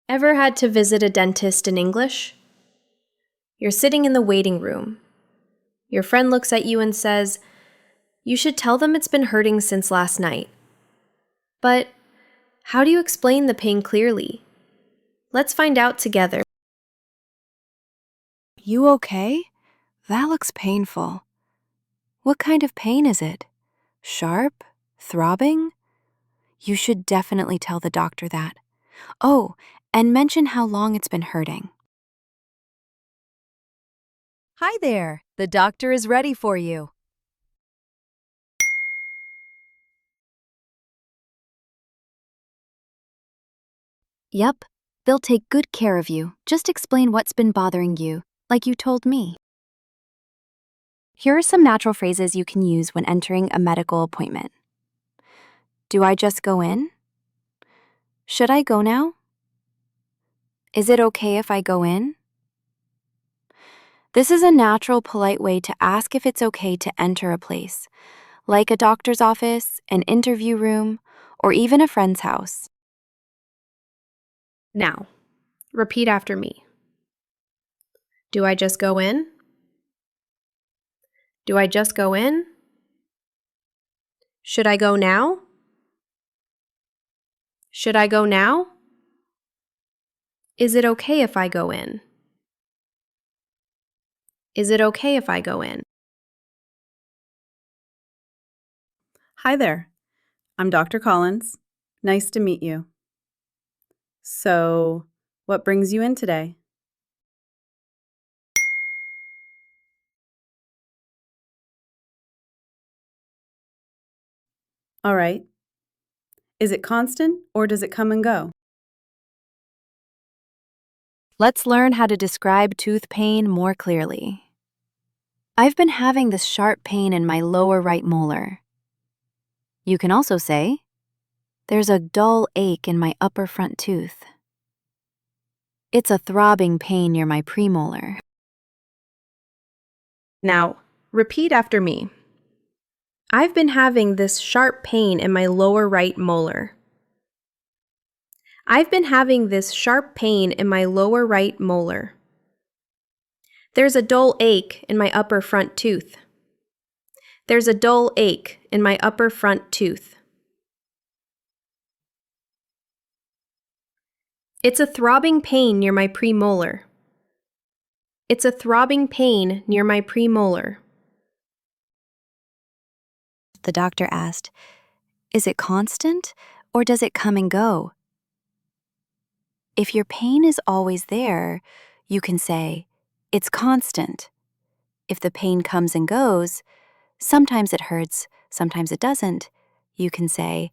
Ever had to visit a dentist in English? You're sitting in the waiting room. Your friend looks at you and says, "You should tell them it's been hurting since last night." But how do you explain the pain clearly? Let's find out together. You okay? That looks painful. What kind of pain is it? Sharp? Throbbing? You should definitely tell the doctor that. Oh, and mention how long it's been hurting. Hi there. The doctor is ready for you. Yep, they'll take good care of you. Just explain what's been bothering you, like you told me. Here are some natural phrases you can use when entering a medical appointment. Do I just go in? Should I go now? Is it okay if I go in? This is a natural, polite way to ask if it's okay to enter a place, like a doctor's office, an interview room, or even a friend's house. Now, repeat after me. Do I just go in? Do I just go in? Should I go now? Should I go now? Is it okay if I go in? Is it okay if I go in? Hi there. I'm Dr. Collins. Nice to meet you. So, what brings you in today? All right. Is it constant or does it come and go? Let's learn how to describe tooth pain more clearly. I've been having this sharp pain in my lower right molar. You can also say, there's a dull ache in my upper front tooth. It's a throbbing pain near my premolar. Now, repeat after me. I've been having this sharp pain in my lower right molar. I've been having this sharp pain in my lower right molar. There's a dull ache in my upper front tooth. There's a dull ache in my upper front tooth. It's a throbbing pain near my premolar. It's a throbbing pain near my premolar. The doctor asked, is it constant or does it come and go? If your pain is always there, you can say, it's constant. If the pain comes and goes, sometimes it hurts, sometimes it doesn't, you can say,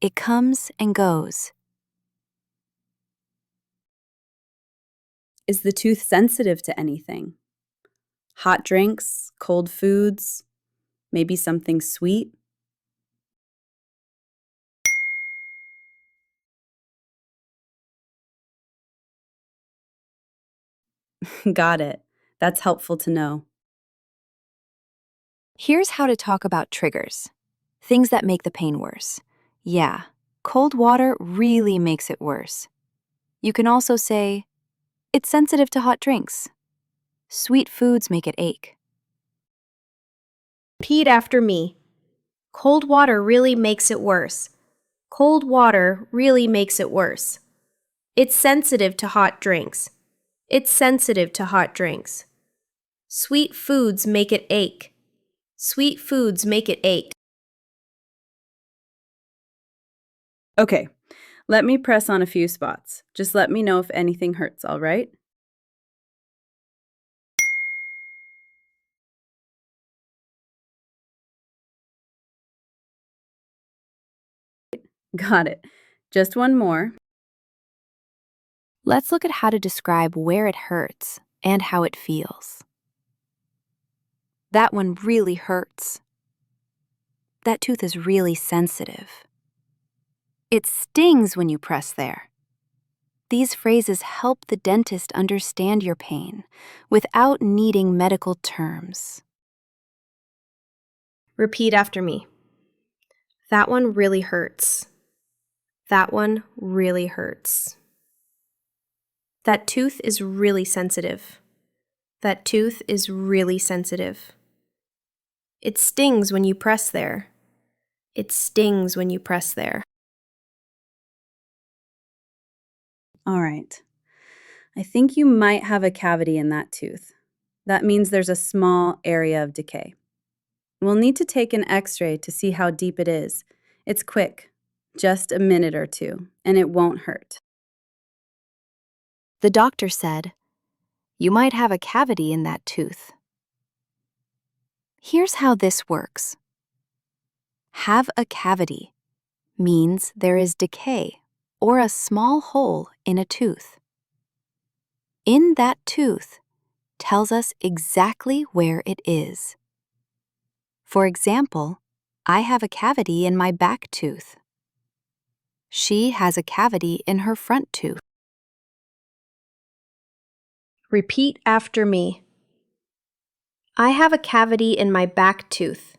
it comes and goes. Is the tooth sensitive to anything? Hot drinks, cold foods, maybe something sweet? Got it. That's helpful to know. Here's how to talk about triggers, things that make the pain worse. Yeah, cold water really makes it worse. You can also say, it's sensitive to hot drinks. Sweet foods make it ache. Repeat after me. Cold water really makes it worse. Cold water really makes it worse. It's sensitive to hot drinks. It's sensitive to hot drinks. Sweet foods make it ache. Sweet foods make it ache. Okay, let me press on a few spots. Just let me know if anything hurts, all right? Got it. Just one more. Let's look at how to describe where it hurts and how it feels. That one really hurts. That tooth is really sensitive. It stings when you press there. These phrases help the dentist understand your pain without needing medical terms. Repeat after me. That one really hurts. That one really hurts. That tooth is really sensitive. That tooth is really sensitive. It stings when you press there. It stings when you press there. All right. I think you might have a cavity in that tooth. That means there's a small area of decay. We'll need to take an x-ray to see how deep it is. It's quick, just a minute or two, and it won't hurt. The doctor said, "You might have a cavity in that tooth." Here's how this works. Have a cavity means there is decay or a small hole in a tooth. In that tooth tells us exactly where it is. For example, I have a cavity in my back tooth. She has a cavity in her front tooth. Repeat after me. I have a cavity in my back tooth.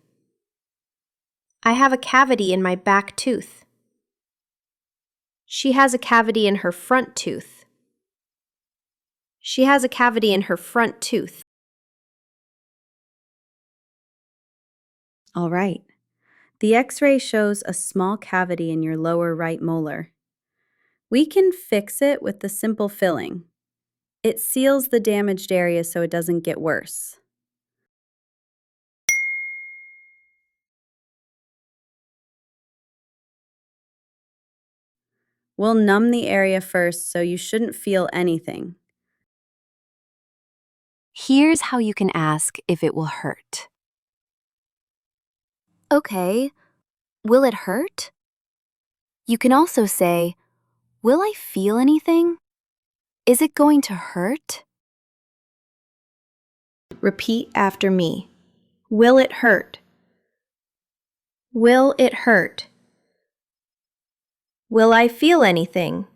I have a cavity in my back tooth. She has a cavity in her front tooth. She has a cavity in her front tooth. All right. The x-ray shows a small cavity in your lower right molar. We can fix it with the simple filling. It seals the damaged area so it doesn't get worse. We'll numb the area first so you shouldn't feel anything. Here's how you can ask if it will hurt. Okay, will it hurt? You can also say, will I feel anything? Is it going to hurt? Repeat after me. Will it hurt? Will it hurt? Will I feel anything?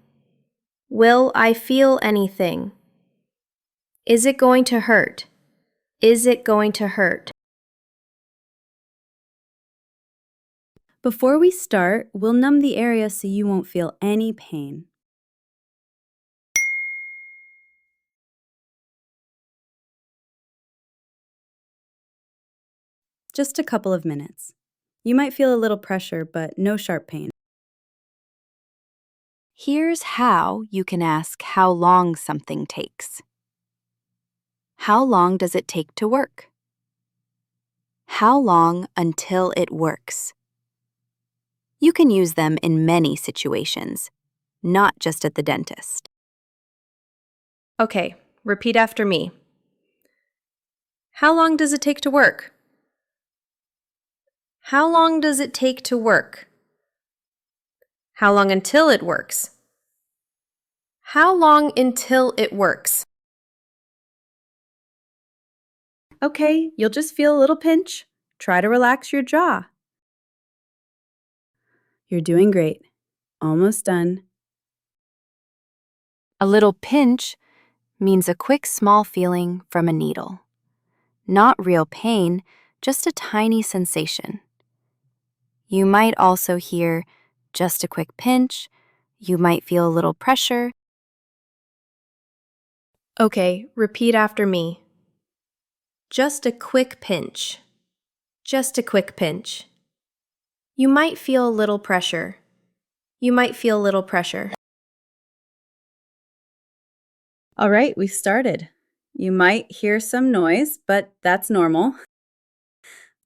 Will I feel anything? Is it going to hurt? Is it going to hurt? Before we start, we'll numb the area so you won't feel any pain. Just a couple of minutes. You might feel a little pressure, but no sharp pain. Here's how you can ask how long something takes. How long does it take to work? How long until it works? You can use them in many situations, not just at the dentist. Okay, repeat after me. How long does it take to work? How long does it take to work? How long until it works? How long until it works? Okay, you'll just feel a little pinch. Try to relax your jaw. You're doing great. Almost done. A little pinch means a quick, small feeling from a needle. Not real pain, just a tiny sensation. You might also hear just a quick pinch. You might feel a little pressure. Okay, repeat after me. Just a quick pinch. Just a quick pinch. You might feel a little pressure. You might feel a little pressure. All right, we've started. You might hear some noise, but that's normal.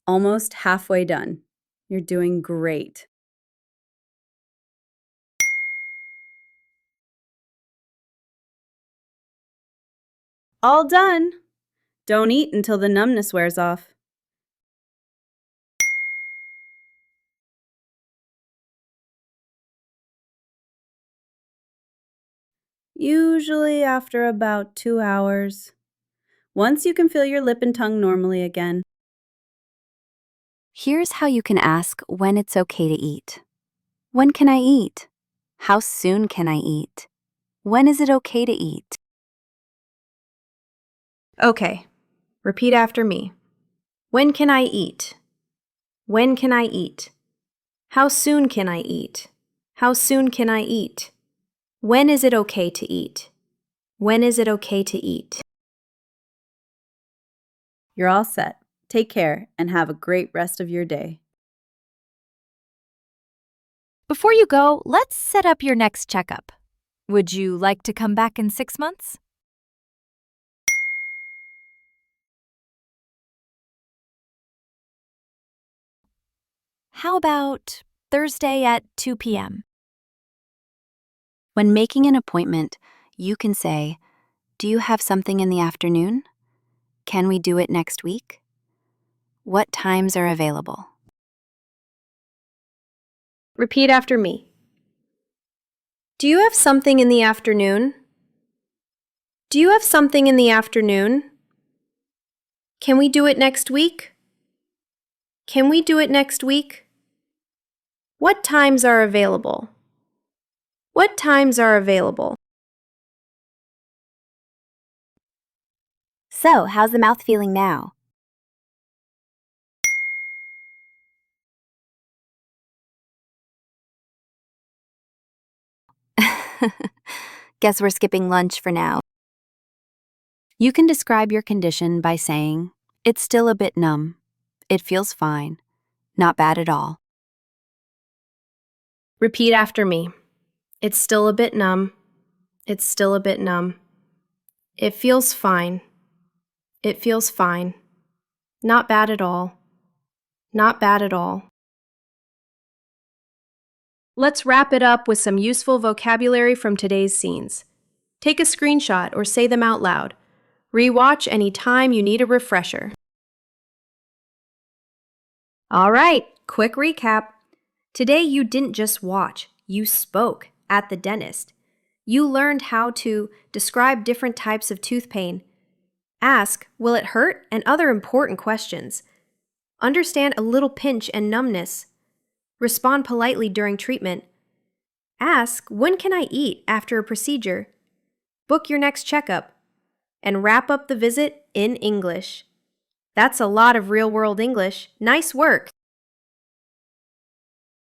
Almost halfway done. You're doing great. All done. Don't eat until the numbness wears off. Usually after about 2 hours. Once you can feel your lip and tongue normally again. Here's how you can ask when it's okay to eat. When can I eat? How soon can I eat? When is it okay to eat? Okay, repeat after me. When can I eat? When can I eat? How soon can I eat? How soon can I eat? When is it okay to eat? When is it okay to eat? You're all set. Take care and have a great rest of your day. Before you go, let's set up your next checkup. Would you like to come back in 6 months? How about Thursday at 2 p.m.? When making an appointment, you can say, "Do you have something in the afternoon? Can we do it next week? What times are available?" Repeat after me. Do you have something in the afternoon? Do you have something in the afternoon? Can we do it next week? Can we do it next week? What times are available? What times are available? So, how's the mouth feeling now? Guess we're skipping lunch for now. You can describe your condition by saying, "It's still a bit numb. It feels fine. Not bad at all." Repeat after me. It's still a bit numb. It's still a bit numb. It feels fine. It feels fine. Not bad at all. Not bad at all. Let's wrap it up with some useful vocabulary from today's scenes. Take a screenshot or say them out loud. Rewatch any time you need a refresher. All right, quick recap. Today you didn't just watch, you spoke at the dentist. You learned how to describe different types of tooth pain, ask, "Will it hurt?" and other important questions. Understand a little pinch and numbness. Respond politely during treatment. Ask, "When can I eat?" after a procedure. Book your next checkup. And wrap up the visit in English. That's a lot of real-world English. Nice work!